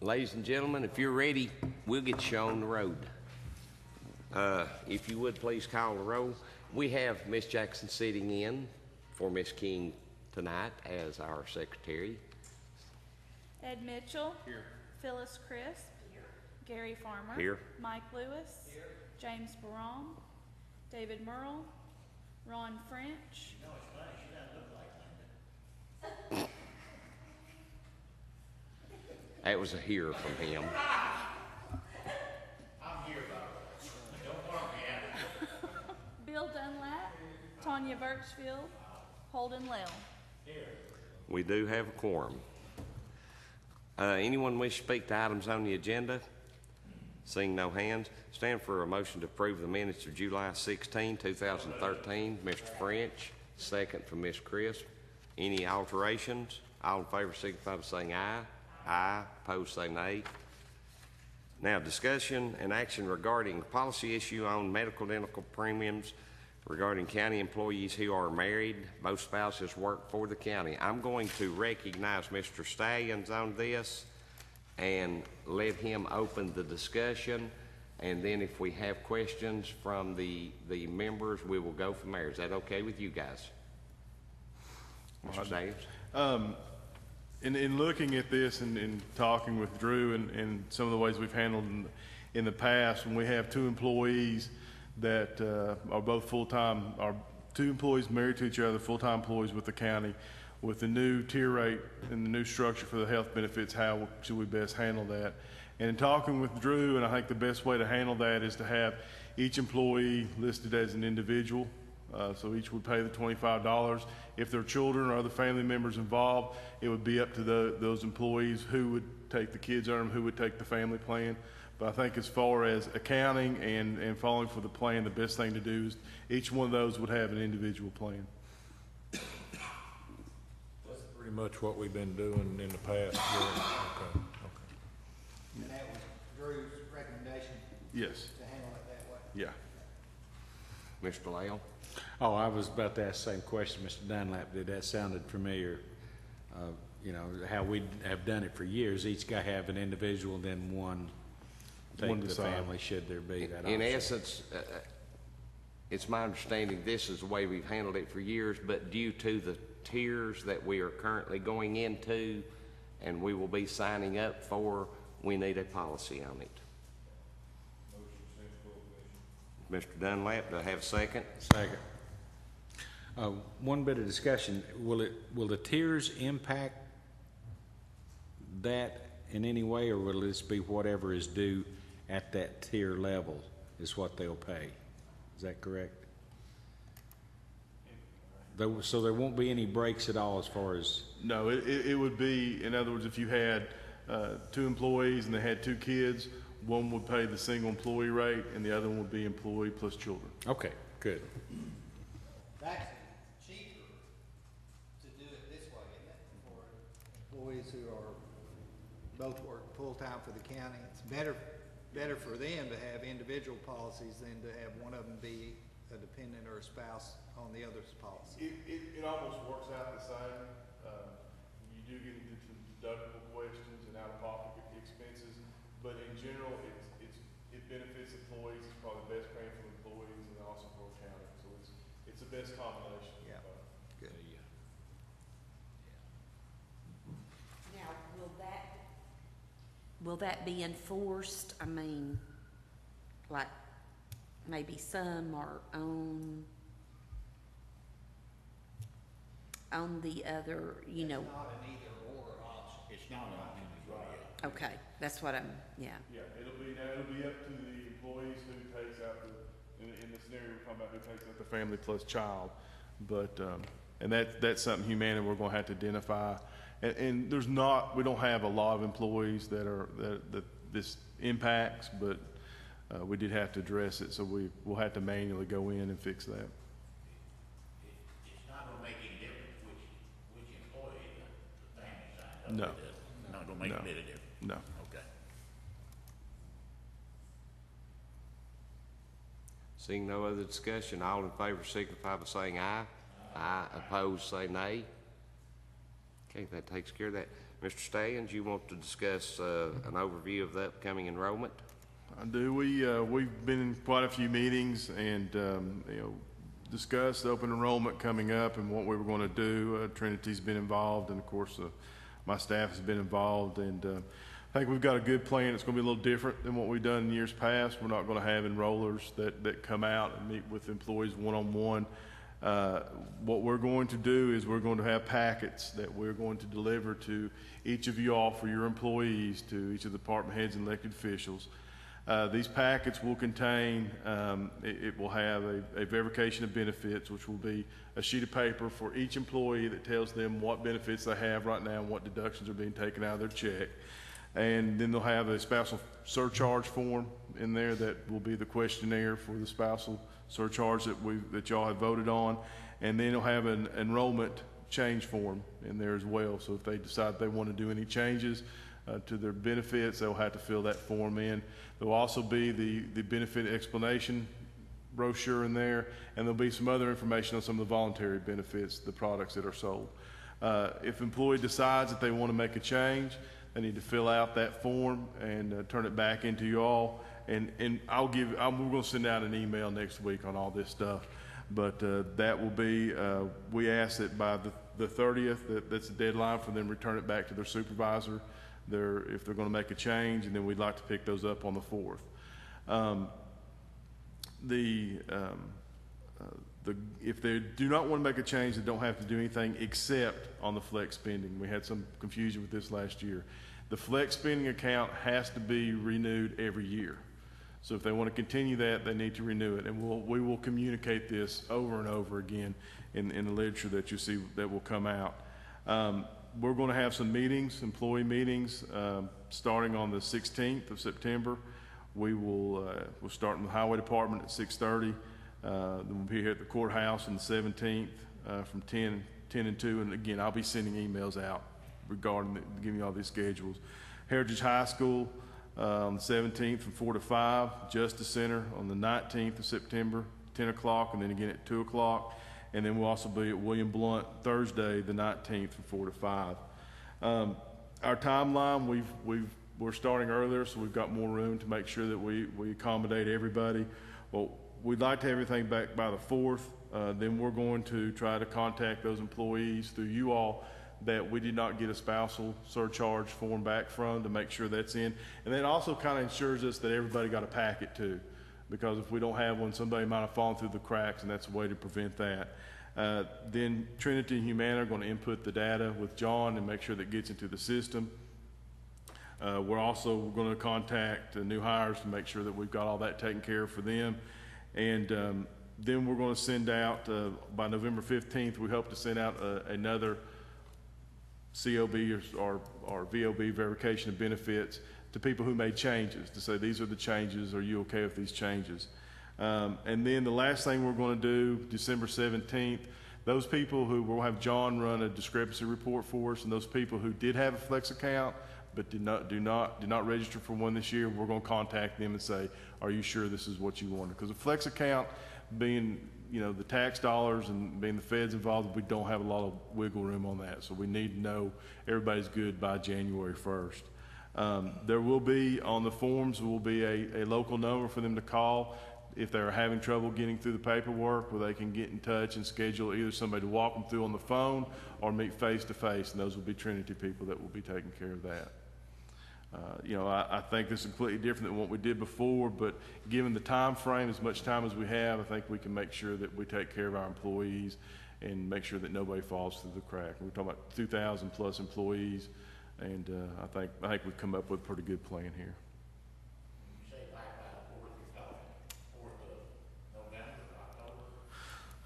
Ladies and gentlemen, if you're ready, we'll get you on the road. If you would please call the roll. We have Miss Jackson sitting in for Miss King tonight as our secretary. Ed Mitchell. Here. Phyllis Crisp. Here. Gary Farmer. Here. Mike Lewis. Here. James Barone. David Merle. Ron French. No, it's funny. She doesn't look like Linda. That was a hear from him. I'm here, though. Don't worry me out. Bill Dunlap. Tanya Birchfield. Holden Lell. Here. We do have a quorum. Anyone wish to speak to items on the agenda? Seeing no hands, stand for a motion to approve the minutes of July 16, 2013. Mr. French, second from Ms. Crisp. Any alterations? All in favor signify by saying aye. Aye. Opposed say nay. Now, discussion and action regarding policy issue on medical dental premiums regarding county employees who are married. Both spouses work for the county. I'm going to recognize Mr. Stallions on this and let him open the discussion, and then if we have questions from the members, we will go from there. Is that okay with you guys? Mr. Stallions? In looking at this and talking with Drew and some of the ways we've handled in the past, when we have two employees that are both full-time, are two employees married to each other, full-time employees with the county, with the new tier rate and the new structure for the health benefits, how should we best handle that? And in talking with Drew, and I think the best way to handle that is to have each employee listed as an individual. So each would pay the $25. If there are children or other family members involved, it would be up to those employees who would take the kids on them, who would take the family plan. But I think as far as accounting and following for the plan, the best thing to do is each one of those would have an individual plan. That's pretty much what we've been doing in the past. Okay. And that was Drew's recommendation? Yes. To handle it that way? Yeah. Mr. Lyle? Oh, I was about to ask the same question Mr. Dunlap did. That sounded familiar. You know, how we have done it for years. Each guy have an individual, then one take the family, should there be that In option. essence, it's my understanding this is the way we've handled it for years, but due to the tiers that we are currently going into and we will be signing up for, we need a policy on it. Mr. Dunlap, do I have a second? Second. One bit of discussion. Will the tiers impact that in any way, or will this be whatever is due at that tier level is what they'll pay? Is that correct? So there won't be any breaks at all as far as... No, it would be, in other words, if you had two employees and they had two kids, one would pay the single employee rate and the other one would be employee plus children. Okay, good. It's actually cheaper to do it this way, isn't it? For employees who are both work full-time for the county. It's better for them to have individual policies than to have one of them be a dependent or a spouse on the other's policy. It almost works out the same. You do get into some deductible questions and out-of-pocket expenses, but in general, it benefits employees. It's probably the best paying for employees and also for county. So it's the best combination. Yeah. Good. Now, will that be enforced? I mean, like maybe some are on the other, you know. It's not an either or option. It's not an option, is what it is. Okay, that's what I'm, yeah. Yeah, it'll be up to the employees who takes out in the scenario we're talking about, who takes out the family plus child. But, and that's something Humana we're gonna have to identify. And we don't have a lot of employees that this impacts, but we did have to address it, so we'll have to manually go in and fix that. It's not gonna make any difference which employee the family signs up No. with. It's not gonna make a bit of difference. No. Okay. Seeing no other discussion, all in favor signify by saying aye. Aye. Opposed, say nay. Okay, that takes care of that. Mr. Stallions, you want to discuss an overview of the upcoming enrollment? I do. We've been in quite a few meetings and, discussed open enrollment coming up and what we were going to do. Trinity's been involved, and of course, my staff has been involved, and I think we've got a good plan. It's going to be a little different than what we've done in years past. We're not going to have enrollers that come out and meet with employees one-on-one. What we're going to do is we're going to have packets that we're going to deliver to each of you all for your employees, to each of the department heads and elected officials. These packets will contain, it will have a verification of benefits, which will be a sheet of paper for each employee that tells them what benefits they have right now and what deductions are being taken out of their check. And then they'll have a spousal surcharge form in there that will be the questionnaire for the spousal surcharge that y'all have voted on. And then they'll have an enrollment change form in there as well. So if they decide they want to do any changes to their benefits, they'll have to fill that form in. There'll also be the benefit explanation brochure in there, and there'll be some other information on some of the voluntary benefits, the products that are sold. If an employee decides that they want to make a change, they need to fill out that form and turn it back into you all. And we're going to send out an email next week on all this stuff. But that will be, we ask that by the 30th, that's the deadline for them to return it back to their supervisor if they're going to make a change, and then we'd like to pick those up on the 4th. If they do not want to make a change, they don't have to do anything except on the flex spending. We had some confusion with this last year. The flex spending account has to be renewed every year. So if they want to continue that, they need to renew it. And we will communicate this over and over again in the literature that you see that will come out. We're going to have some meetings, employee meetings, starting on the 16th of September. We'll start in the Highway Department at 6:30. Then we'll be here at the Courthouse on the 17th from 10 and 2. And again, I'll be sending emails out regarding giving you all these schedules. Heritage High School on the 17th from 4 to 5. Justice Center on the 19th of September, 10 o'clock, and then again at 2 o'clock. And then we'll also be at William Blount Thursday, the 19th, from 4 to 5. Our timeline, we're starting earlier, so we've got more room to make sure that we accommodate everybody. Well, we'd like to have everything back by the 4th. Then we're going to try to contact those employees through you all that we did not get a spousal surcharge form back from, to make sure that's in. And that also kind of ensures us that everybody got a packet too. Because if we don't have one, somebody might have fallen through the cracks, and that's a way to prevent that. Then Trinity and Humana are going to input the data with John and make sure that it gets into the system. We're also going to contact new hires to make sure that we've got all that taken care of for them. And then we're going to send out, by November 15th, we hope to send out another COB or VOB, verification of benefits, to people who made changes, to say these are the changes, are you okay with these changes? And then the last thing we're going to do, December 17th, those people who will have John run a discrepancy report for us, and those people who did have a flex account but did not register for one this year, we're going to contact them and say, are you sure this is what you wanted? Because a flex account, being the tax dollars and being the feds involved, we don't have a lot of wiggle room on that. So we need to know everybody's good by January 1st. There will be, on the forms, will be a local number for them to call if they're having trouble getting through the paperwork, where they can get in touch and schedule either somebody to walk them through on the phone or meet face to face, and those will be Trinity people that will be taking care of that. I think this is completely different than what we did before, but given the time frame, as much time as we have, I think we can make sure that we take care of our employees and make sure that nobody falls through the crack. We're talking about 2,000 plus employees, and I think we've come up with a pretty good plan here. You say back by the 4th, you're talking 4th of November,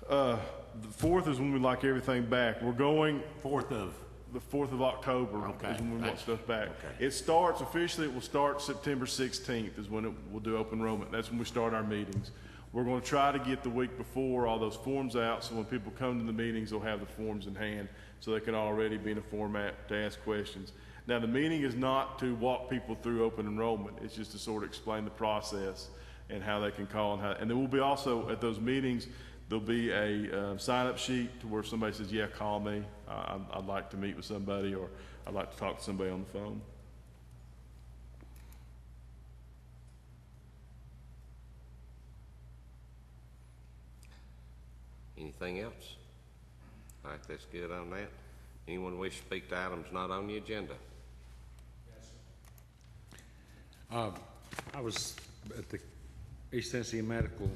October? The 4th is when we like everything back. We're going 4th of? The 4th of October Okay. is when we want stuff back. Okay. It starts, officially it will start September 16th is when we'll do open enrollment. That's when we start our meetings. We're going to try to get the week before all those forms out, so when people come to the meetings, they'll have the forms in hand so they can already be in a format to ask questions. Now, the meeting is not to walk people through open enrollment. It's just to sort of explain the process and how they can call and then we'll be also at those meetings, There'll be a sign-up sheet to where somebody says, yeah, call me. I'd like to meet with somebody, or I'd like to talk to somebody on the phone. Anything else? All right, that's good on that. Anyone wish to speak to items not on the agenda? I was at the East Tennessee Medical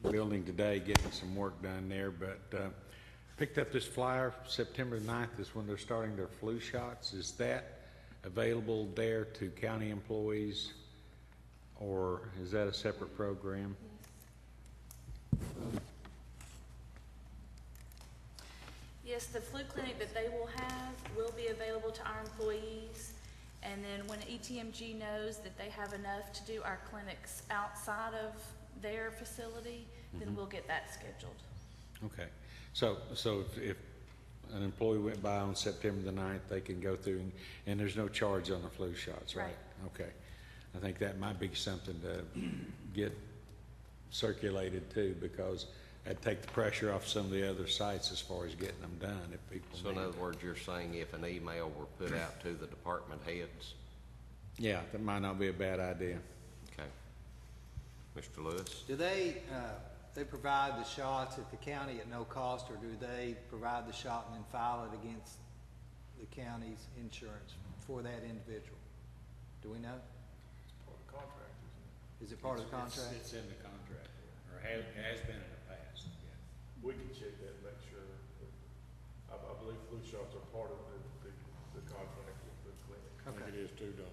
Building today getting some work done there, but picked up this flyer. September 9th is when they're starting their flu shots. Is that available there to county employees, or is that a separate program? Yes, the flu clinic that they will have will be available to our employees. And then when ETMG knows that they have enough to do our clinics outside of their facility, then we'll get that scheduled. Okay, so if an employee went by on September the 9th, they can go through, and there's no charge on the flu shots, right? Right. Okay, I think that might be something to get circulated too, because that'd take the pressure off some of the other sites as far as getting them done if people So in need other it. words, you're saying if an email were put out to the department heads? Yeah, that might not be a bad idea. Okay. Mr. Lewis? Do they provide the shots at the county at no cost, or do they provide the shot and then file it against the county's insurance for that individual? Do we know? Part of the contract, isn't Is it part of the contract? It's in the contract, or has been in the past, yeah. it? We can check that and make sure. I believe flu shots are part of the contract with the clinic. Okay. It is too, though.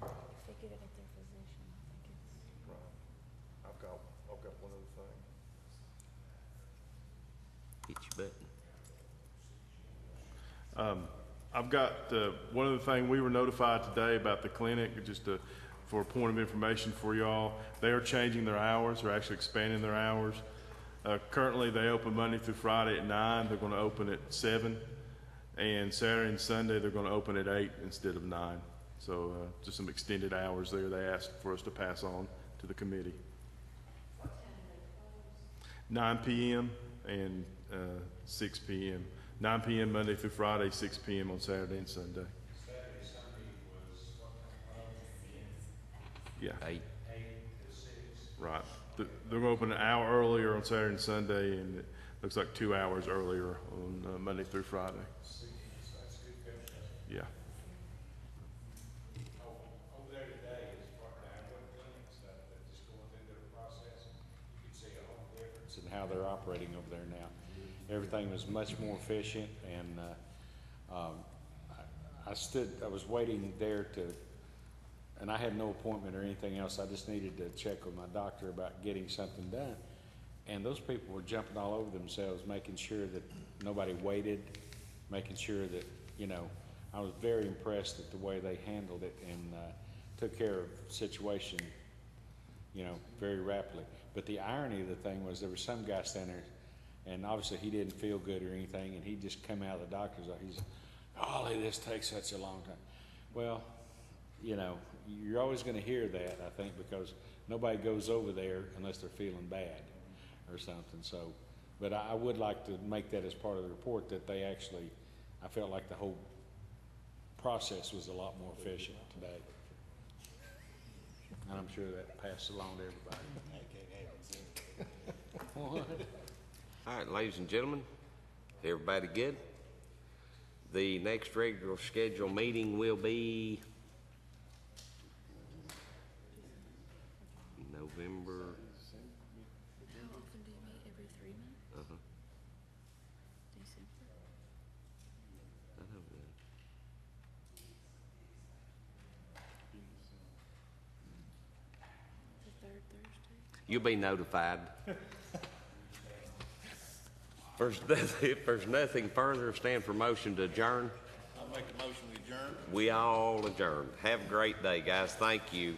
If they get it at their physician, I think it's. Right. I've got one other thing. Hit your button. I've got one other thing. We were notified today about the clinic, just for a point of information for y'all. They are changing their hours. They're actually expanding their hours. Currently, they open Monday through Friday at 9. They're going to open at 7. And Saturday and Sunday, they're going to open at 8 instead of 9. So just some extended hours there they asked for us to pass on to the committee. 9 p.m. and 6 p.m. 9 p.m. Monday through Friday, 6 p.m. on Saturday and Sunday. Saturday, Sunday was what time? Yeah, 8. 8 to 6. right. They're going to open an hour earlier on Saturday and Sunday, and it looks like 2 hours earlier on Monday through Friday. That's good. Yeah. Over there today is part-time clinic stuff, that just going through the process. You can see a whole difference in how they're operating over there now. Everything was much more efficient, and I was waiting there and I had no appointment or anything else. I just needed to check with my doctor about getting something done. And those people were jumping all over themselves, making sure that nobody waited, making sure that, I was very impressed at the way they handled it and took care of the situation, very rapidly. But the irony of the thing was there was some guy standing there, and obviously he didn't feel good or anything, and he just come out of the doctor's office. He's, golly, this takes such a long time. Well, you're always going to hear that, I think, because nobody goes over there unless they're feeling bad or something. So, but I would like to make that as part of the report, that they actually, I felt like the whole process was a lot more efficient today. And I'm sure that passed along to everybody. What? All right, ladies and gentlemen, everybody good? The next regular scheduled meeting will be November. How often do you meet? Every 3 months? Uh-huh. December? I don't know. The third Thursday? You'll be notified. If there's nothing further, stand for motion to adjourn. I'll make a motion to adjourn. We all adjourn. Have a great day, guys. Thank you.